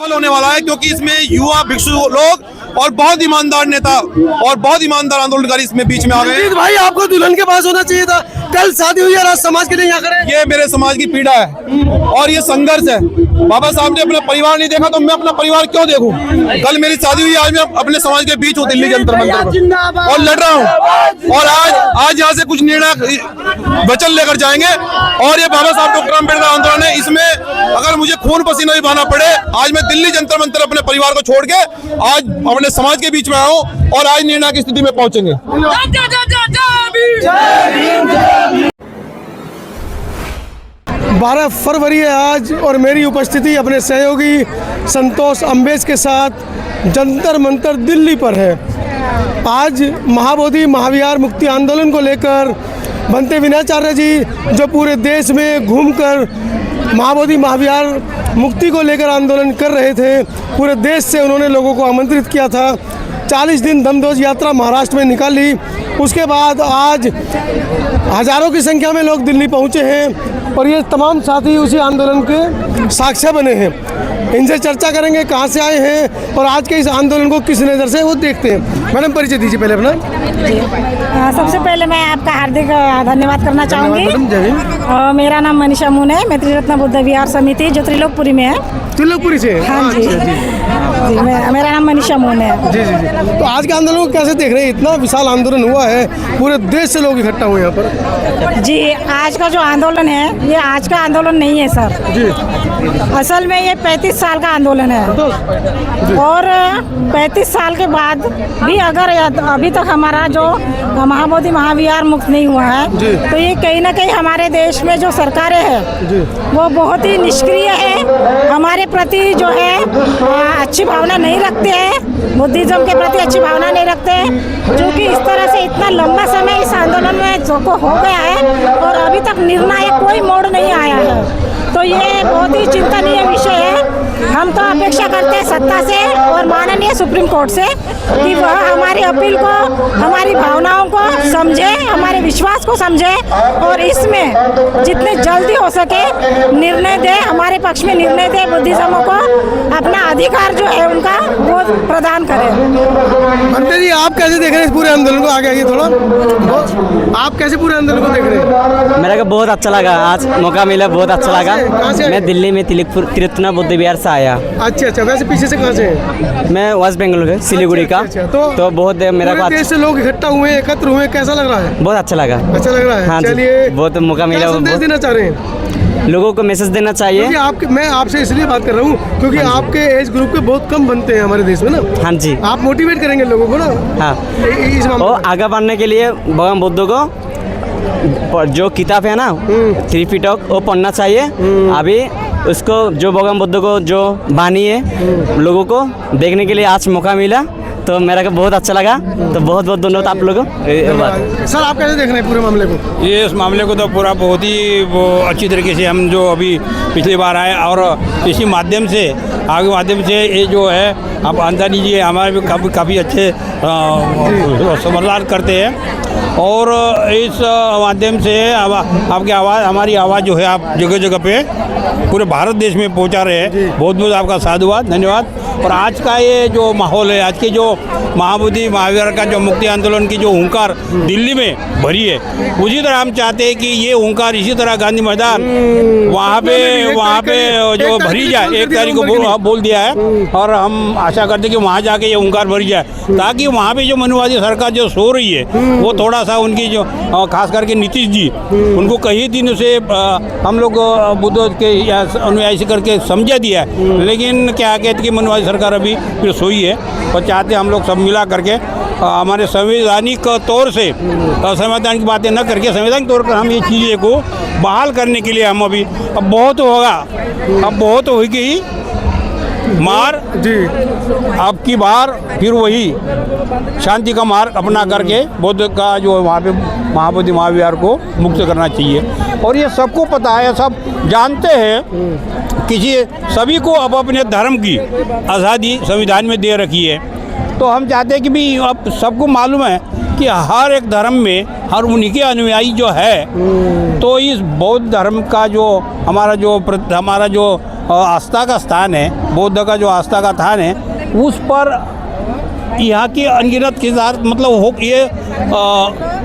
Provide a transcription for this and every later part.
होने वाला है क्योंकि इसमें युवा भिक्षु लोग और बहुत ईमानदार नेता और बहुत ईमानदार आंदोलनकारी इसमें बीच में आ गए हैं। भाई आपको दुल्हन के पास होना चाहिए था, कल शादी हुई है, आज समाज के लिए यहाँ खड़े। ये मेरे समाज की पीड़ा है और ये संघर्ष है। बाबा साहब ने अपना परिवार नहीं देखा तो मैं अपना परिवार क्यों देखूं? कल मेरी शादी हुई, आज मैं अपने समाज के बीच हूँ दिल्ली जंतर मंतर पर और लड़ रहा हूँ और आज यहाँ से कुछ निर्णय वचन लेकर जाएंगे। और ये बाबा साहब डॉक्टर अम्बेडकर आंदोलन है, इसमें अगर मुझे खून पसीना भी बहाना पड़े, आज मैं दिल्ली जंतर मंतर अपने परिवार को छोड़ के आज अपने समाज के बीच में आया हूँ और आज निर्णय की स्थिति में पहुंचेंगे। 12 फरवरी है आज और मेरी उपस्थिति अपने सहयोगी संतोष अम्बेज के साथ जंतर मंतर दिल्ली पर है। आज महाबोधि महाविहार मुक्ति आंदोलन को लेकर बनते विनयाचार्य जी जो पूरे देश में घूमकर महाबोधि महाविहार मुक्ति को लेकर आंदोलन कर रहे थे, पूरे देश से उन्होंने लोगों को आमंत्रित किया था। 40 दिन धमध्वज यात्रा महाराष्ट्र में निकाली, उसके बाद आज हजारों की संख्या में लोग दिल्ली पहुंचे हैं और ये तमाम साथी उसी आंदोलन के साक्षी बने हैं। इनसे चर्चा करेंगे कहाँ से आए हैं और आज के इस आंदोलन को किस नज़र से वो देखते हैं। मैडम परिचय दीजिए पहले अपना। सबसे पहले मैं आपका हार्दिक धन्यवाद करना चाहूँगी। मेरा नाम मनीषा मून है, मैं त्रिरत्न बुद्ध विहार समिति जो त्रिलोकपुरी में है। त्रिलोकपुरी से? हाँ जी, जी मेरा नाम मनीषा मून है। जी जी जी। तो आज के आंदोलन को कैसे देख रहे हैं? इतना विशाल आंदोलन हुआ है, पूरे देश से लोग इकट्ठा हुए यहाँ पर। जी, आज का जो आंदोलन है ये आज का आंदोलन नहीं है सर जी। असल में ये 35 साल का आंदोलन है और 35 साल के बाद भी अगर अभी तक हमारा जो महाबोधि महाविहार मुक्त नहीं हुआ है तो ये कहीं ना कहीं हमारे देश में जो सरकारें हैं वो बहुत ही निष्क्रिय है, हमारे प्रति जो है अच्छी भावना नहीं रखते हैं, बुद्धिज्म के प्रति अच्छी भावना नहीं रखते हैं, जो कि इस तरह से इतना लंबा समय इस आंदोलन में जो को हो गया है और अभी तक निर्णायक कोई मोड़ नहीं आया है। तो ये बहुत ही चिंतनीय विषय है। हम तो अपेक्षा करते हैं सत्ता से और माननीय सुप्रीम कोर्ट से कि वह हमारी अपील को, हमारी भावनाओं को समझे, हमारे विश्वास को समझे और इसमें जितने जल्दी हो सके निर्णय दे, हमारे पक्ष में निर्णय दे, बुद्धिज्मों को अपना अधिकार जो है उनका वो प्रदान करे। अंते जी, आप कैसे देख रहे हैं इस पूरे आंदोलन को? आगे थोड़ा आप कैसे पूरे आंदोलन को देख रहे हैं? मेरे को बहुत अच्छा लगा, आज मौका मिला, बहुत अच्छा लगा। मैं दिल्ली में त्रिरत्न बुद्ध विहार से आया। अच्छा, वैसे पीछे से कहाँ से? मैं वेस्ट बंगाल से, सिलीगुड़ी का। तो बहुत मेरा को देश से लोग इकट्ठा हुए, एकत्र हुए, कैसा लग रहा है? बहुत अच्छा लगा। अच्छा लग रहा है? हाँ, चलिए, बहुत मौका मिला। संदेश देना चाह रहे हैं? लोगों को मैसेज देना चाहिए। मैं आपसे इसलिए बात कर रहा हूँ क्योंकि आपके एज ग्रुप के बहुत कम बनते हैं हमारे देश में ना। हाँ जी, आप मोटिवेट करेंगे लोगों को ना। हाँ, और आगे बढ़ने के लिए भगवान बुद्ध को जो किताब है ना 3 पिटक वो पढ़ना चाहिए। अभी उसको जो भगवान बुद्ध को जो बानी है लोगों को देखने के लिए आज मौका मिला, तो मेरा को बहुत अच्छा लगा। तो बहुत बहुत धन्यवाद आप लोगों को। सर, आप कैसे देख रहे हैं पूरे मामले को? ये इस मामले को तो पूरा बहुत ही वो अच्छी तरीके से हम जो अभी पिछली बार आए और इसी माध्यम से ये जो है आप अंदानी जी हमारे भी काफ़ी अच्छे समझदार करते हैं और इस माध्यम से आपकी आवाज़, हमारी आवाज़ जो है आप जगह जगह पे पूरे भारत देश में पहुंचा रहे हैं। बहुत बहुत आपका साधुवाद, धन्यवाद। और आज का ये जो माहौल है, आज के जो महाबोधि महाविहार का जो मुक्ति आंदोलन की जो हुंकार दिल्ली में भरी है, उसी तरह हम चाहते हैं कि ये हुंकार इसी तरह गांधी मैदान वहाँ पे जो भरी जाए। 1 तारीख को बोल दिया है और हम आशा करते हैं कि वहाँ जाके ये हुंकार भरी जाए ताकि वहाँ पे जो मनुवादी सरकार जो सो रही है वो थोड़ा सा उनकी जो खास करके नीतीश जी, उनको कई दिनों से हम लोग बुद्ध के अनुयायी करके समझा दिया है, लेकिन क्या कहते कि मनुवादी सरकार अभी फिर सोई है और चाहते हम लोग सब मिला करके हमारे संवैधानिक तौर से संवैधानिक बातें न करके संवैधानिक तौर पर हम ये चीज़ें को बहाल करने के लिए हम अभी अब बहुत होगा, अब बहुत हो गई मार जी। अब की बार फिर वही शांति का मार्ग अपना करके बुद्ध का जो वहाँ पे महाबोधि महाविहार को मुक्त करना चाहिए। और ये सबको पता है, सब जानते हैं, सभी को अब अपने धर्म की आज़ादी संविधान में दे रखी है। तो हम चाहते हैं कि भी अब सबको मालूम है कि हर एक धर्म में हर उन्हीं के अनुयायी जो है, तो इस बौद्ध धर्म का जो हमारा जो आस्था का स्थान है, बौद्ध का जो आस्था का स्थान है, उस पर यहाँ की अनगिनत के साथ मतलब हो ये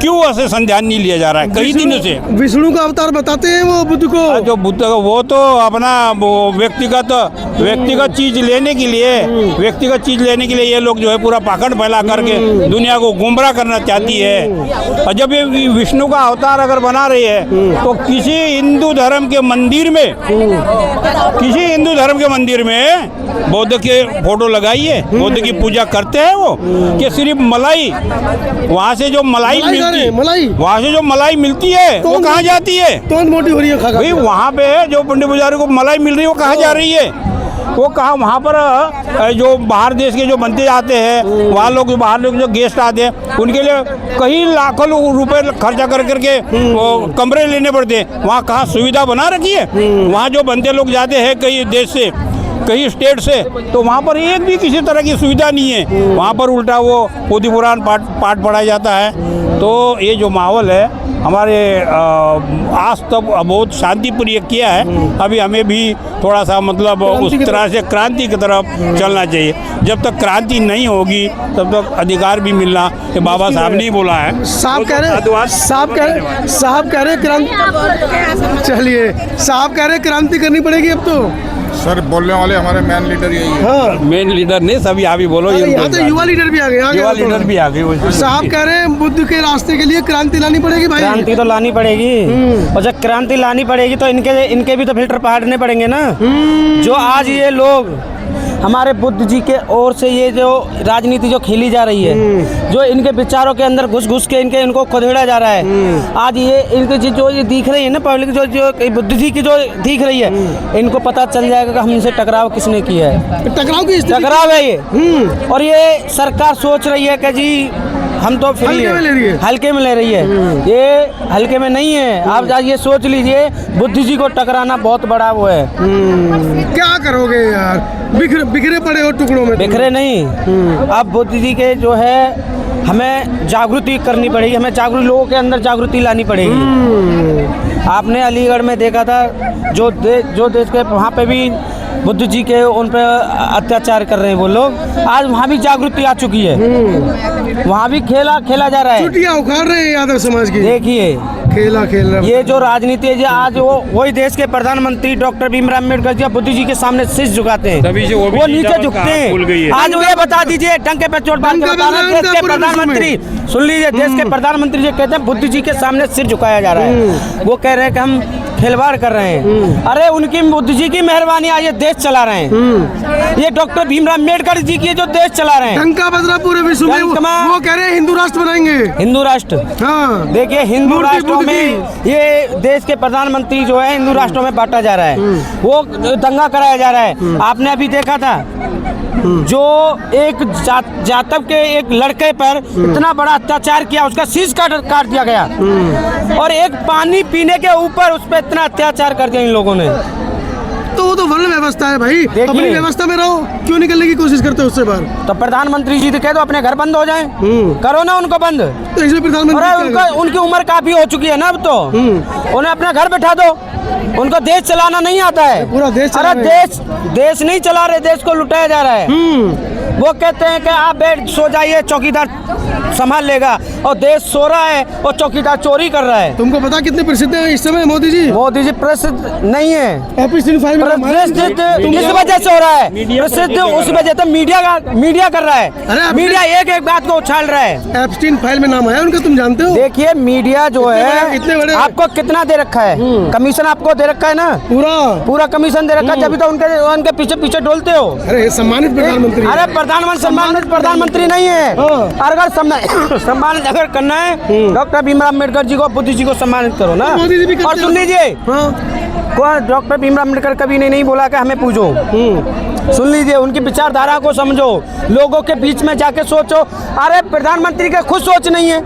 क्यों ऐसे संज्ञान नहीं लिया जा रहा है कई दिनों से। विष्णु का अवतार बताते हैं वो बुद्ध को। जो बुद्ध का वो तो अपना वो व्यक्तिगत चीज लेने के लिए ये लोग जो है पूरा पाखंड फैला करके दुनिया को गुमराह करना चाहती है। और जब ये विष्णु का अवतार अगर बना रही है तो किसी हिंदू धर्म के मंदिर में बौद्ध के फोटो लगाइए, बौद्ध की पूजा करते हैं वो कि सिर्फ मलाई वहाँ से जो मलाई मिलती है वो कहाँ जाती है? तो मोटी हो रही है भाई वहाँ पे जो पंडित पुजारी को मलाई मिल रही है वो कहाँ जा रही है? वो कहाँ वहाँ पर जो बाहर देश के जो बनते आते हैं वहाँ लोग बाहर लोग जो गेस्ट आते हैं उनके लिए कई लाखों रुपए खर्चा कर करके वो कमरे लेने पड़ते हैं। वहाँ कहाँ सुविधा बना रखी है? वहाँ जो बनते लोग जाते हैं कई देश से कई स्टेट से, तो वहाँ पर एक भी किसी तरह की सुविधा नहीं है। वहाँ पर उल्टा वो पोथी पुराण पाठ पढ़ाया जाता है। तो ये जो माहौल है हमारे आज तक बहुत शांतिप्रिय किया है। अभी हमें भी थोड़ा सा मतलब उस तरह से क्रांति की तरफ चलना चाहिए। जब तक क्रांति नहीं होगी तब तक अधिकार भी मिलना, ये बाबा साहब ने ही बोला है। साहब कह रहे क्रांति करनी पड़ेगी अब तो। सर बोलने वाले हमारे मेन लीडर यही है। हाँ, मेन लीडर नहीं, सब यहाँ भी बोलो। यहाँ तो युवा लीडर भी आ गए। युवा लीडर भी आ गए। साहब कह रहे हैं बुद्ध के रास्ते के लिए क्रांति लानी पड़ेगी भाई। क्रांति तो लानी पड़ेगी, और जब क्रांति लानी पड़ेगी तो इनके भी तो फिल्टर फाड़ने पड़ेंगे ना। जो आज ये लोग हमारे बुद्ध जी के ओर से ये जो राजनीति जो खेली जा रही है, जो इनके विचारों के अंदर घुस के इनको खदेड़ा जा रहा है। आज ये इनके जो ये दिख रही है ना पब्लिक जो बुद्ध जी की जो दिख रही है, इनको पता चल जाएगा कि हम इनसे टकराव किसने किया है। टकराव है ये। और ये सरकार सोच रही है कि जी हम तो फ्री है, हल्के में ले रही है। ये हल्के में नहीं है। आप आज ये सोच लीजिए बुद्ध जी को टकराना बहुत बड़ा वो है। क्या करोगे यार, बिखरे पड़े हो टुकड़ों में। बिखरे नहीं, अब बुद्ध जी के जो है हमें जागृति करनी पड़ेगी, हमें जागरूक लोगों के अंदर जागृति लानी पड़ेगी। आपने अलीगढ़ में देखा था जो देश के वहाँ पे भी बुद्ध जी के उन पे अत्याचार कर रहे हैं वो लोग, आज वहाँ भी जागृति आ चुकी है। वहाँ भी खेला जा रहा है। छुट्टियां उखाड़ रहे हैं यादव समाज की। देखिए खेल रहे हैं। ये जो राजनीति है, आज वही देश के प्रधानमंत्री डॉक्टर भीमराव अम्बेडकर जी बुद्ध जी के सामने शीश झुकाते हैं, वो नीचे झुकते हैं। आज ये बता दीजिए डंके पे चोट बांध के बताना, देश के प्रधानमंत्री सुन लीजिए, देश के प्रधानमंत्री जो कहते हैं बुद्ध जी के सामने सिर झुकाया जा रहा है। वो कह रहे हैं कि हम खिलवाड़ कर रहे हैं। अरे उनकी बुद्ध जी की मेहरबानी आज ये देश चला रहे हैं। ये डॉक्टर भीमराव अम्बेडकर जी की जो देश चला रहे हैं। डंका बज रहा पूरे विश्व में। वो कह रहे हैं हिंदू राष्ट्र बनाएंगे। हिंदू राष्ट्र, हाँ देखिए हिंदू राष्ट्रों में ये देश के प्रधानमंत्री जो है हिंदू राष्ट्रों में बांटा जा रहा है, वो दंगा कराया जा रहा है। आपने अभी देखा था जो एक जातव के एक लड़के पर इतना बड़ा अत्याचार किया, उसका शीश काट दिया गया, और एक पानी पीने के ऊपर उस पर इतना अत्याचार कर दिया इन लोगों ने। तो वो तो वर्ण व्यवस्था है भाई, अपनी व्यवस्था में रहो, क्यों निकलने की कोशिश करते हो उससे बाहर? तो प्रधानमंत्री जी तो कह दो अपने घर बंद हो जाएं, करो ना उनको बंद। तो इसमें प्रधानमंत्री उनकी उम्र काफी हो चुकी है ना, अब तो उन्हें अपना घर बैठा दो, उनको देश चलाना नहीं आता है। पूरा देश देश नहीं चला रहे, देश को लुटाया जा रहा है। वो कहते हैं कि आप बैठ सो जाइए, चौकीदार संभाल लेगा, और देश सो रहा है और चौकीदार चोरी कर रहा है। तुमको पता कितने प्रसिद्ध है इस समय मोदी जी? मोदी जी प्रसिद्ध नहीं है। प्रसिद्ध किस वजह से हो रहा है प्रसिद्ध? उस वजह से मीडिया कर रहा है। मीडिया एक बात को उछाल रहा है। एप्स्टीन फाइल में नाम आया उनका, तुम जानते हो? देखिए मीडिया जो है आपको कितना दे रखा है, कमीशन आपको दे रखा है ना, पूरा कमीशन दे रखा है, जब तो उनके पीछे डोलते हो। अरे सम्मानित प्रधानमंत्री। अरे प्रधानमंत्री सम्मानित प्रधानमंत्री नहीं है। अगर सम्मानित अगर करना है डॉक्टर भीमराव अम्बेडकर जी को, बुद्ध जी को सम्मानित करो ना। और सुन लीजिए, डॉक्टर भीमराव अम्बेडकर कभी नहीं बोला कि हमें पूजो। सुन लीजिए, उनकी विचारधारा को समझो, लोगों के बीच में जाके सोचो। अरे प्रधानमंत्री के खुद सोच नहीं है,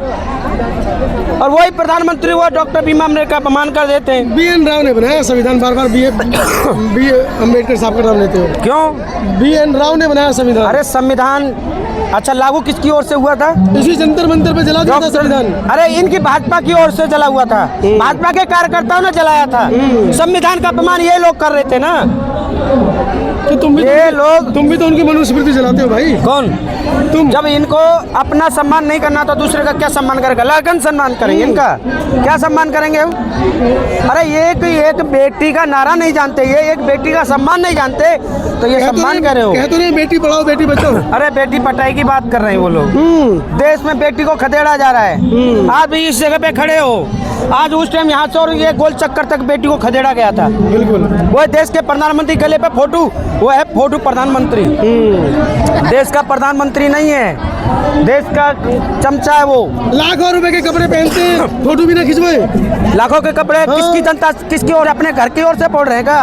और वही प्रधानमंत्री वो डॉक्टर भीमराव अम्बेडकर का अपमान कर देते हैं। BN राव ने बनाया संविधान, बार बी अम्बेडकर साहब का नाम लेते हो क्यों? BN राव ने बनाया संविधान। अरे संविधान अच्छा, लागू किसकी ओर से हुआ था? इसी जंतर मंतर पे जला दिया था संविधान। अरे इनकी भाजपा की ओर से जला हुआ था, भाजपा के कार्यकर्ताओं ने जलाया था। संविधान का अपमान ये लोग कर रहे थे ना। तो तुम भी तो उनकी मनुस्मृति जलाते हो भाई। कौन? तुम। जब इनको अपना सम्मान नहीं करना तो दूसरे का क्या सम्मान करेगा? लगन सम्मान करेंगे, इनका क्या सम्मान करेंगे हम? अरे एक बेटी का नारा नहीं जानते, ये एक बेटी का सम्मान नहीं जानते, तो ये सम्मान कर रहे हो? कहते नहीं बेटी पढ़ाओ बेटी बचाओ। अरे बेटी पटाई की बात कर रहे हैं वो लोग। देश में बेटी को खदेड़ा जा रहा है। आज भी इस जगह पे खड़े हो, आज उस टाइम यहाँ से और ये गोल चक्कर तक बेटी को खदेड़ा गया था। बिल्कुल। वो देश के प्रधानमंत्री गले पे फोटो, वो है फोटो प्रधानमंत्री। देश का प्रधानमंत्री नहीं है, देश का चमचा है वो। लाखों रुपए के कपड़े पहनते हैं, फोटो भी ना खिंचवाए। लाखों के कपड़े किसकी जनता, किसकी ओर? अपने घर की ओर से पढ़ रहे हैं का?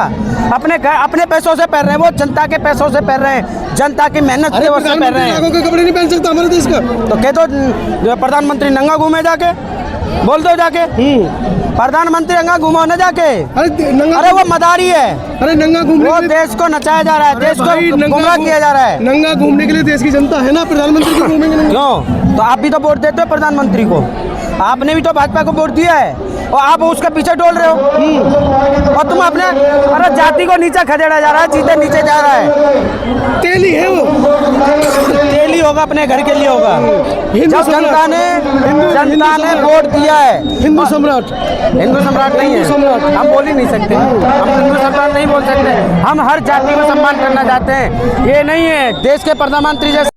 अपने घर, अपने पैसों से पहन रहे हैं, वो जनता के पैसों से पहन रहे हैं, जनता की मेहनत की ओर से पहन रहे हैं। लाखों के कपड़े नहीं पहन सकता हमारे देश का। तो कह दो प्रधानमंत्री नंगा घूमे जाके, बोल दो जाके प्रधानमंत्री नंगा घूमो न जाके। अरे वो मदारी है। अरे नंगा घूमने वो देश को नचाया जा रहा है, देश को गुमराह किया जा रहा है। नंगा घूमने के लिए देश की जनता है ना, प्रधानमंत्री को घूमेंगे नहीं। क्यों? तो आप भी तो वोट देते हो प्रधानमंत्री को, आपने भी तो भाजपा को वोट दिया है और आप उसके पीछे डोल रहे हो। और तुम अपने, अरे जाति को नीचे खदेड़ा जा रहा है, चीते नीचे जा रहा है। तेली है वो, तेली होगा, अपने घर के लिए होगा। जब जनता ने वोट दिया है। हिंदू सम्राट नहीं है, हम बोल ही नहीं सकते, हम हिंदू सम्राट नहीं बोल सकते। हम हर जाति को सम्मान करना चाहते हैं। ये नहीं है देश के प्रधानमंत्री जैसे